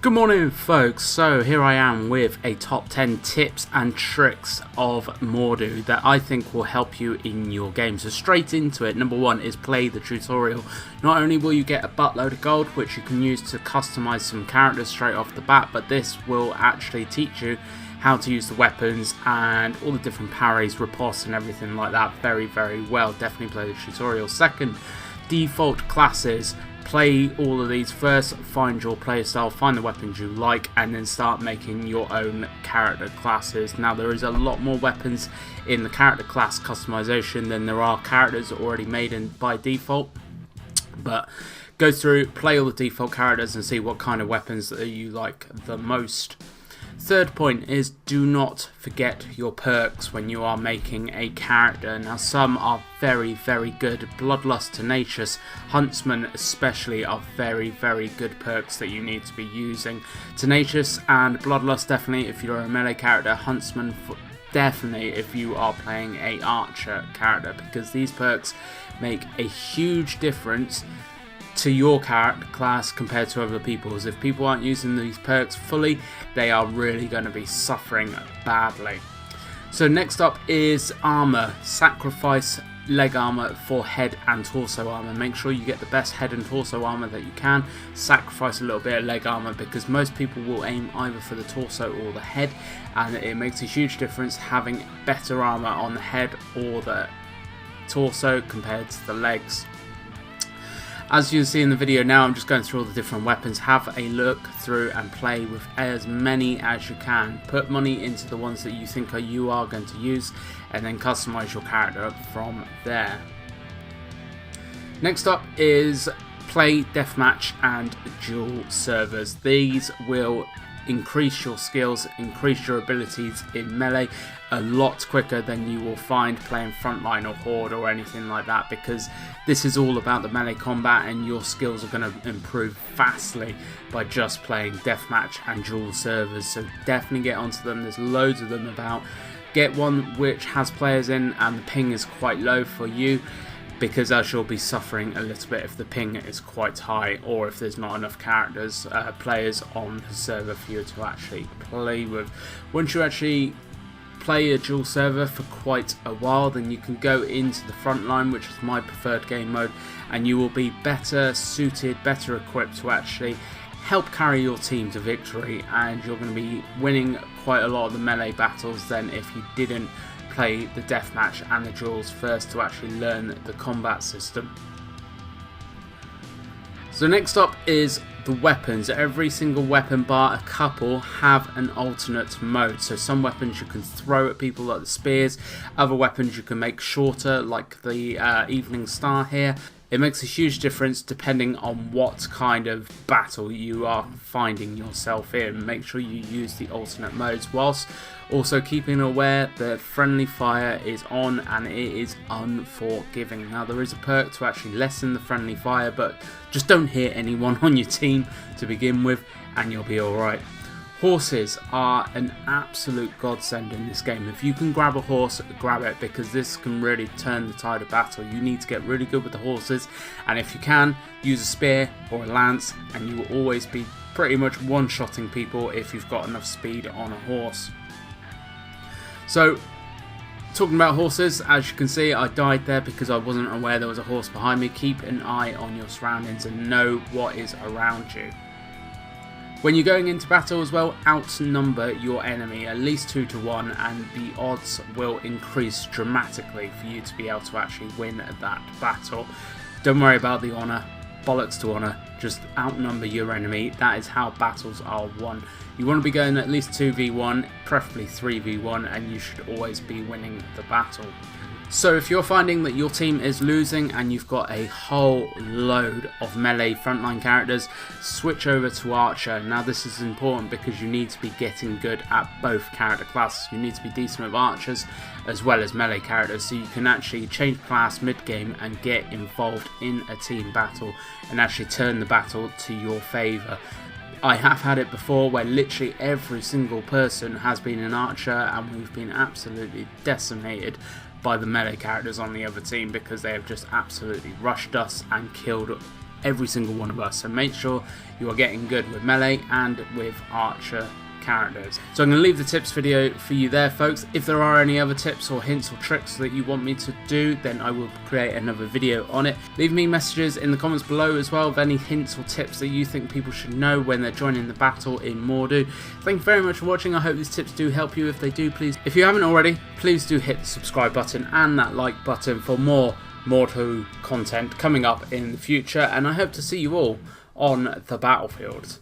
Good morning folks, so here I am with a top 10 tips and tricks of Mordhau that I think will help you in your game. So straight into it, number one is play the tutorial. Not only will you get a buttload of gold which you can use to customize some characters straight off the bat, but this will actually teach you how to use the weapons and all the different parries, riposts and everything like that very well. Definitely play the tutorial. Second, default classes. Play all of these first, find your playstyle, find the weapons you like, and then start making your own character classes. Now there is a lot more weapons in the character class customization than there are characters already made in by default, but go through, play all the default characters and see what kind of weapons that you like the most. Third point is do not forget your perks when you are making a character. Now some are very good. Bloodlust, Tenacious, Huntsman especially are very good perks that you need to be using. Tenacious and Bloodlust definitely if you're a melee character. Huntsman definitely if you are playing a archer character, because these perks make a huge difference to your character class compared to other people's. If people aren't using these perks fully, they are really going to be suffering badly. So next up is armor. Sacrifice leg armor for head and torso armor. Make sure you get the best head and torso armor that you can. Sacrifice a little bit of leg armor because most people will aim either for the torso or the head, and it makes a huge difference having better armor on the head or the torso compared to the legs. As you can see in the video now, I'm just going through all the different weapons. Have a look through and play with as many as you can. Put money into the ones that you think you are going to use, and then customize your character from there. Next up is play deathmatch and duel servers. These will increase your skills, increase your abilities in melee a lot quicker than you will find playing frontline or horde or anything like that, because this is all about the melee combat and your skills are going to improve vastly by just playing deathmatch and duel servers. So definitely get onto them. There's loads of them about. Get one which has players in and the ping is quite low for you, because as you'll be suffering a little bit if the ping is quite high or if there's not enough players on the server for you to actually play with. Once you actually play a dual server for quite a while, then you can go into the front line, which is my preferred game mode, and you will be better suited, better equipped to actually help carry your team to victory, and you're going to be winning quite a lot of the melee battles than if you didn't play the deathmatch and the duels first to actually learn the combat system. So next up is the weapons. Every single weapon bar a couple have an alternate mode. So some weapons you can throw at people like the spears, other weapons you can make shorter like the Evening Star here. It makes a huge difference depending on what kind of battle you are finding yourself in. Make sure you use the alternate modes, whilst also keeping aware that friendly fire is on and it is unforgiving. Now there is a perk to actually lessen the friendly fire, but just don't hit anyone on your team to begin with and you'll be alright. Horses are an absolute godsend in this game. If you can grab a horse, grab it, because this can really turn the tide of battle. You need to get really good with the horses, and if you can, use a spear or a lance and you will always be pretty much one-shotting people if you've got enough speed on a horse. So talking about horses, as you can see I died there because I wasn't aware there was a horse behind me. Keep an eye on your surroundings and know what is around you. When you're going into battle as well, outnumber your enemy at least 2 to 1, and the odds will increase dramatically for you to be able to actually win that battle. Don't worry about the honour, bollocks to honour, just outnumber your enemy. That is how battles are won. You want to be going at least 2v1, preferably 3v1, and you should always be winning the battle. So if you're finding that your team is losing and you've got a whole load of melee frontline characters, switch over to Archer. Now this is important because you need to be getting good at both character classes. You need to be decent with archers as well as melee characters, so you can actually change class mid-game and get involved in a team battle and actually turn the battle to your favour. I have had it before where literally every single person has been an archer and we've been absolutely decimated by the melee characters on the other team because they have just absolutely rushed us and killed every single one of us. So make sure you are getting good with melee and with archer characters. So I'm going to leave the tips video for you there, folks. If there are any other tips or hints or tricks that you want me to do, then I will create another video on it. Leave me messages in the comments below as well of any hints or tips that you think people should know when they're joining the battle in Mordhau. Thank you very much for watching. I hope these tips do help you. If they do, please, if you haven't already, please do hit the subscribe button and that like button for more Mordhau content coming up in the future, and I hope to see you all on the battlefield.